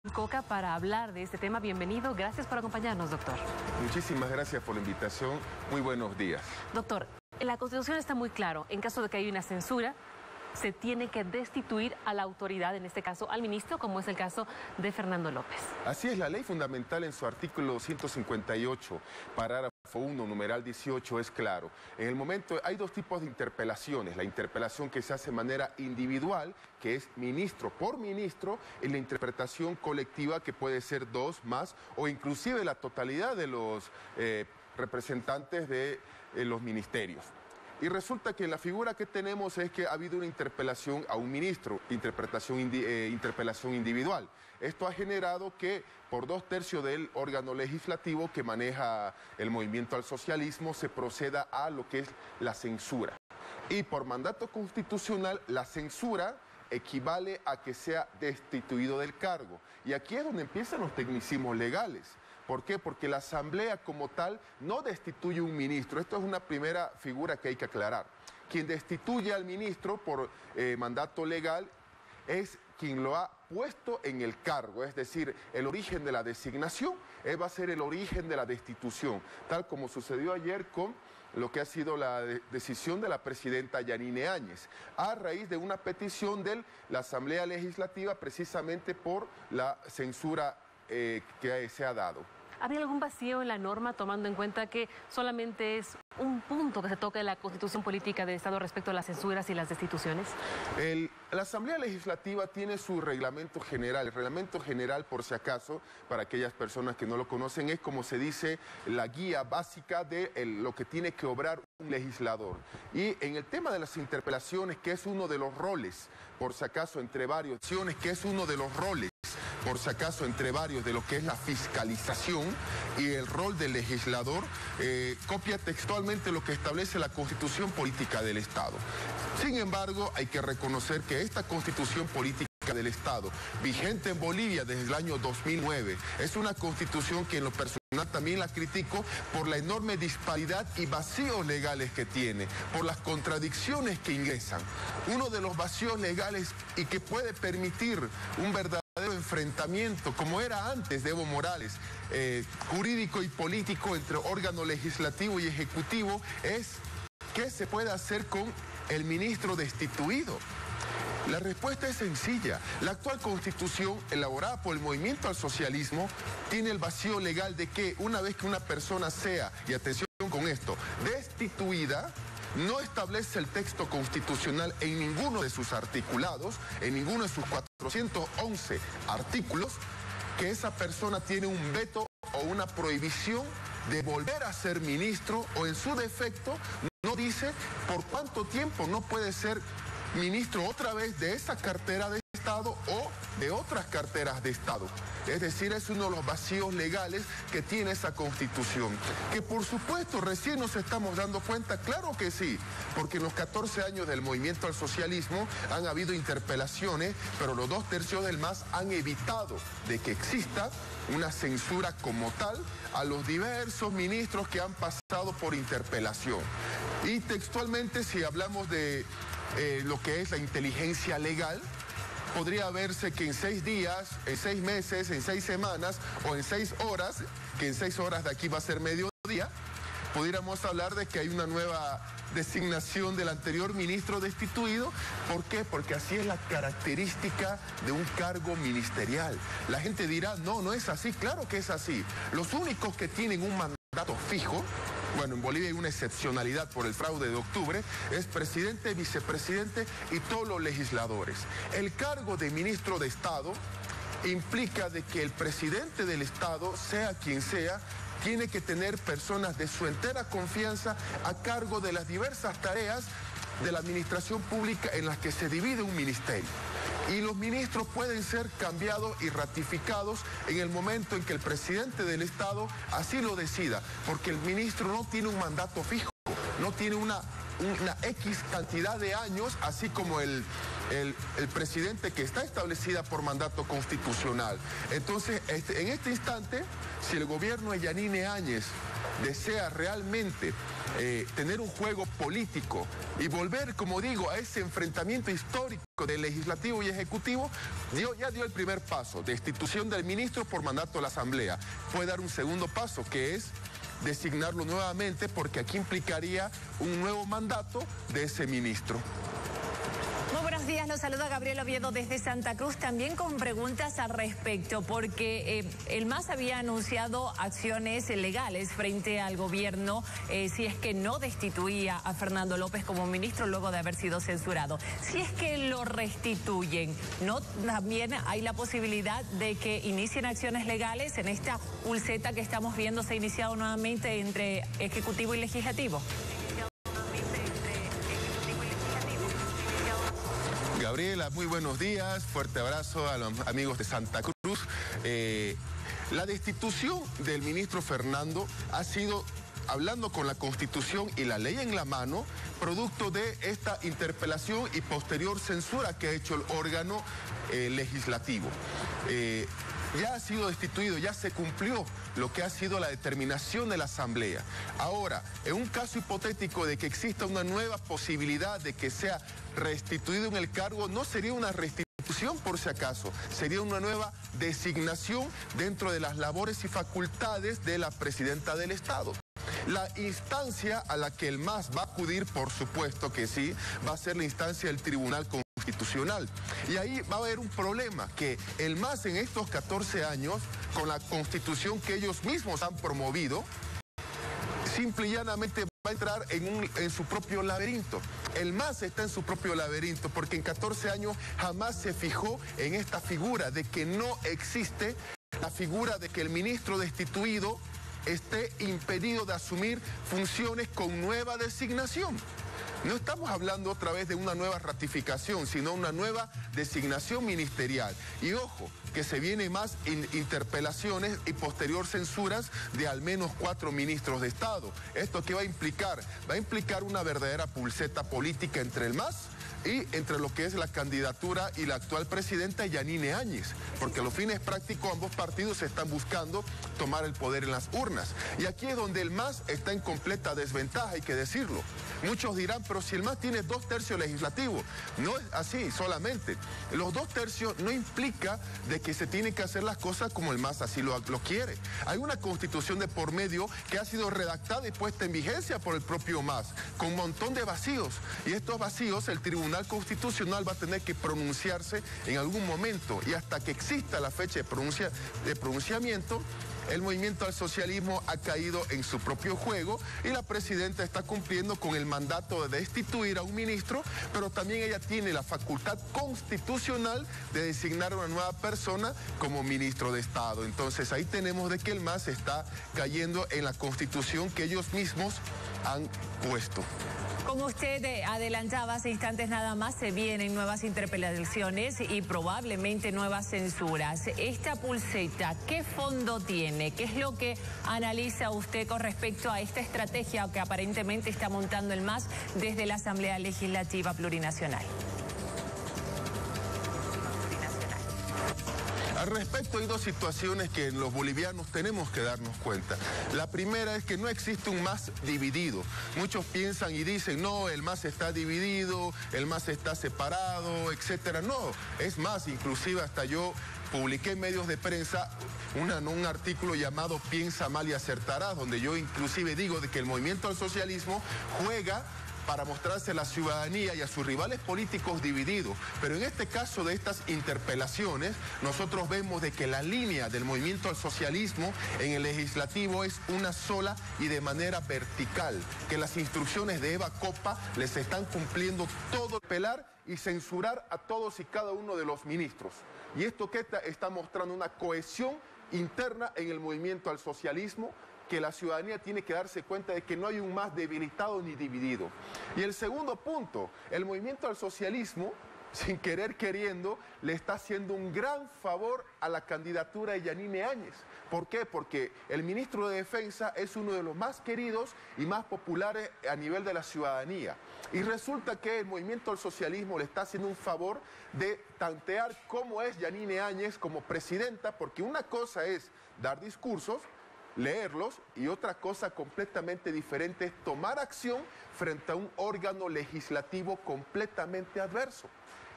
Coca para hablar de este tema. Bienvenido, gracias por acompañarnos, doctor. Muchísimas gracias por la invitación. Muy buenos días. Doctor, en la Constitución está muy claro, en caso de que haya una censura, se tiene que destituir a la autoridad, en este caso al ministro, como es el caso de Fernando López. Así es, la ley fundamental en su artículo 158, parágrafo 1, numeral 18, es claro. En el momento hay dos tipos de interpelaciones. La interpelación que se hace de manera individual, que es ministro por ministro, y la interpretación colectiva, que puede ser dos, más, o inclusive la totalidad de los representantes de los ministerios. Y resulta que la figura que tenemos es que ha habido una interpelación a un ministro, interpelación individual. Esto ha generado que por 2/3 del órgano legislativo que maneja el movimiento al socialismo se proceda a lo que es la censura. Y por mandato constitucional, la censura equivale a que sea destituido del cargo. Y aquí es donde empiezan los tecnicismos legales. ¿Por qué? Porque la Asamblea como tal no destituye un ministro. Esto es una primera figura que hay que aclarar. Quien destituye al ministro por mandato legal es quien lo ha puesto en el cargo, es decir, el origen de la designación va a ser el origen de la destitución, tal como sucedió ayer con lo que ha sido la decisión de la presidenta Yanine Áñez, a raíz de una petición de la Asamblea Legislativa precisamente por la censura que se ha dado. ¿Había algún vacío en la norma, tomando en cuenta que solamente es un punto que se toca en la Constitución Política del Estado respecto a las censuras y las destituciones? La Asamblea Legislativa tiene su reglamento general. El reglamento general, por si acaso, para aquellas personas que no lo conocen, es como se dice la guía básica de lo que tiene que obrar un legislador. Y en el tema de las interpelaciones, que es uno de los roles, por si acaso, entre varios, que es uno de los roles, por si acaso, entre varios, de lo que es la fiscalización y el rol del legislador, copia textualmente lo que establece la Constitución Política del Estado. Sin embargo, hay que reconocer que esta Constitución Política del Estado, vigente en Bolivia desde el año 2009, es una constitución que en lo personal también la critico por la enorme disparidad y vacíos legales que tiene, por las contradicciones que ingresan. Uno de los vacíos legales y que puede permitir un verdadero enfrentamiento, como era antes de Evo Morales, jurídico y político entre órgano legislativo y ejecutivo, es ¿qué se puede hacer con el ministro destituido? La respuesta es sencilla. La actual Constitución, elaborada por el movimiento al socialismo, tiene el vacío legal de que una vez que una persona sea, y atención con esto, destituida, no establece el texto constitucional en ninguno de sus articulados, en ninguno de sus 411 artículos, que esa persona tiene un veto o una prohibición de volver a ser ministro, o en su defecto no dice por cuánto tiempo no puede ser ministro otra vez de esa cartera de Estado o de otras carteras de Estado. Es decir, es uno de los vacíos legales que tiene esa Constitución. Que por supuesto recién nos estamos dando cuenta, claro que sí, porque en los 14 años del movimiento al socialismo han habido interpelaciones, pero los 2/3 del MAS han evitado de que exista una censura como tal a los diversos ministros que han pasado por interpelación. Y textualmente, si hablamos de lo que es la inteligencia legal, podría verse que en 6 días, en 6 meses, en 6 semanas o en 6 horas, que en 6 horas de aquí va a ser mediodía, pudiéramos hablar de que hay una nueva designación del anterior ministro destituido. ¿Por qué? Porque así es la característica de un cargo ministerial. La gente dirá, no, no es así. Claro que es así. Los únicos que tienen un mandato fijo, bueno, en Bolivia hay una excepcionalidad por el fraude de octubre, es presidente, vicepresidente y todos los legisladores. El cargo de ministro de Estado implica de que el presidente del Estado, sea quien sea, tiene que tener personas de su entera confianza a cargo de las diversas tareas de la administración pública en las que se divide un ministerio. Y los ministros pueden ser cambiados y ratificados en el momento en que el presidente del Estado así lo decida, porque el ministro no tiene un mandato fijo, no tiene una X cantidad de años, así como el presidente, que está establecida por mandato constitucional. Entonces, en este instante, si el gobierno de Yanine Áñez desea realmente tener un juego político y volver, como digo, a ese enfrentamiento histórico del legislativo y ejecutivo, ya dio el primer paso, destitución del ministro por mandato de la Asamblea. Puede dar un segundo paso, que es designarlo nuevamente, porque aquí implicaría un nuevo mandato de ese ministro. Muy buenos días, los saluda Gabriel Oviedo desde Santa Cruz, también con preguntas al respecto, porque el MAS había anunciado acciones legales frente al gobierno si es que no destituía a Fernando López como ministro luego de haber sido censurado. Si es que lo restituyen, ¿no también hay la posibilidad de que inicien acciones legales en esta pulseta que estamos viendo se ha iniciado nuevamente entre Ejecutivo y Legislativo? Gabriela, muy buenos días, fuerte abrazo a los amigos de Santa Cruz. La destitución del ministro Fernando ha sido, hablando con la Constitución y la ley en la mano, producto de esta interpelación y posterior censura que ha hecho el órgano legislativo. Ya ha sido destituido, ya se cumplió lo que ha sido la determinación de la Asamblea. Ahora, en un caso hipotético de que exista una nueva posibilidad de que sea restituido en el cargo, no sería una restitución por si acaso, sería una nueva designación dentro de las labores y facultades de la presidenta del Estado. La instancia a la que el MAS va a acudir, por supuesto que sí, va a ser la instancia del Tribunal Constitucional. Y ahí va a haber un problema, que el MAS en estos 14 años, con la Constitución que ellos mismos han promovido, simple y llanamente va a entrar en su propio laberinto. El MAS está en su propio laberinto porque en 14 años jamás se fijó en esta figura de que no existe la figura de que el ministro destituido esté impedido de asumir funciones con nueva designación. No estamos hablando otra vez de una nueva ratificación, sino una nueva designación ministerial. Y ojo, que se vienen más interpelaciones y posterior censuras de al menos 4 ministros de Estado. ¿Esto qué va a implicar? Va a implicar una verdadera pulseta política entre el MAS y entre lo que es la candidatura y la actual presidenta Yanine Áñez, porque a los fines prácticos ambos partidos están buscando tomar el poder en las urnas. Y aquí es donde el MAS está en completa desventaja, hay que decirlo. Muchos dirán, pero si el MAS tiene 2 tercios legislativos, no es así solamente. Los 2 tercios no implica de que se tienen que hacer las cosas como el MAS así lo quiere. Hay una constitución de por medio que ha sido redactada y puesta en vigencia por el propio MAS, con un montón de vacíos. Y estos vacíos el Tribunal Constitucional va a tener que pronunciarse en algún momento, y hasta que exista la fecha de pronunciamiento, el movimiento al socialismo ha caído en su propio juego y la presidenta está cumpliendo con el mandato de destituir a un ministro, pero también ella tiene la facultad constitucional de designar a una nueva persona como ministro de Estado. Entonces ahí tenemos de que el MAS está cayendo en la Constitución que ellos mismos han puesto. Como usted adelantaba hace instantes nada más, se vienen nuevas interpelaciones y probablemente nuevas censuras. Esta pulseta, ¿qué fondo tiene? ¿Qué es lo que analiza usted con respecto a esta estrategia que aparentemente está montando el MAS desde la Asamblea Legislativa Plurinacional? Al respecto, hay 2 situaciones que los bolivianos tenemos que darnos cuenta. La primera es que no existe un MAS dividido. Muchos piensan y dicen, no, el MAS está dividido, el MAS está separado, etcétera. No, es más, inclusive hasta yo publiqué en medios de prensa un artículo llamado Piensa mal y acertarás, donde yo inclusive digo de que el movimiento al socialismo juega para mostrarse a la ciudadanía y a sus rivales políticos divididos. Pero en este caso de estas interpelaciones, nosotros vemos de que la línea del movimiento al socialismo en el legislativo es una sola y de manera vertical, que las instrucciones de Eva Copa les están cumpliendo todo, pelar y censurar a todos y cada uno de los ministros. Y esto que está mostrando una cohesión interna en el movimiento al socialismo, que la ciudadanía tiene que darse cuenta de que no hay un MAS debilitado ni dividido. Y el segundo punto, el movimiento al socialismo, sin querer queriendo, le está haciendo un gran favor a la candidatura de Yanine Áñez. ¿Por qué? Porque el ministro de Defensa es uno de los más queridos y más populares a nivel de la ciudadanía. Y resulta que el movimiento al socialismo le está haciendo un favor de tantear cómo es Yanine Áñez como presidenta, porque una cosa es dar discursos, leerlos, y otra cosa completamente diferente es tomar acción frente a un órgano legislativo completamente adverso.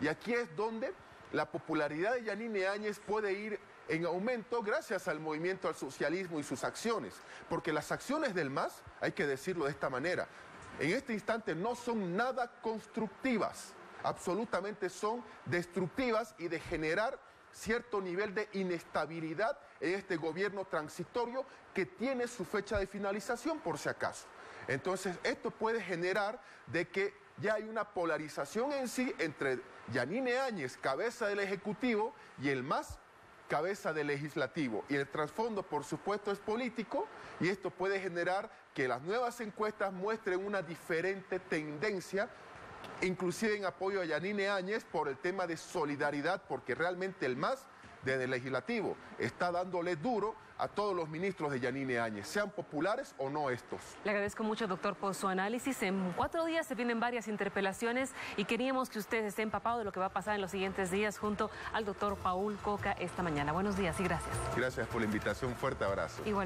Y aquí es donde la popularidad de Yanine Áñez puede ir en aumento gracias al movimiento al socialismo y sus acciones, porque las acciones del MAS, hay que decirlo de esta manera, en este instante no son nada constructivas, absolutamente son destructivas y de generar cierto nivel de inestabilidad en este gobierno transitorio que tiene su fecha de finalización por si acaso. Entonces esto puede generar de que ya hay una polarización en sí entre Yanine Áñez, cabeza del Ejecutivo, y el MAS, cabeza del Legislativo. Y el trasfondo, por supuesto, es político, y esto puede generar que las nuevas encuestas muestren una diferente tendencia, inclusive en apoyo a Yanine Áñez por el tema de solidaridad, porque realmente el MAS, desde el Legislativo, está dándole duro a todos los ministros de Yanine Áñez, sean populares o no estos. Le agradezco mucho, doctor, por su análisis. En 4 días se vienen varias interpelaciones y queríamos que usted esté empapado de lo que va a pasar en los siguientes días junto al doctor Paul Coca esta mañana. Buenos días y gracias. Gracias por la invitación, fuerte abrazo. Igual.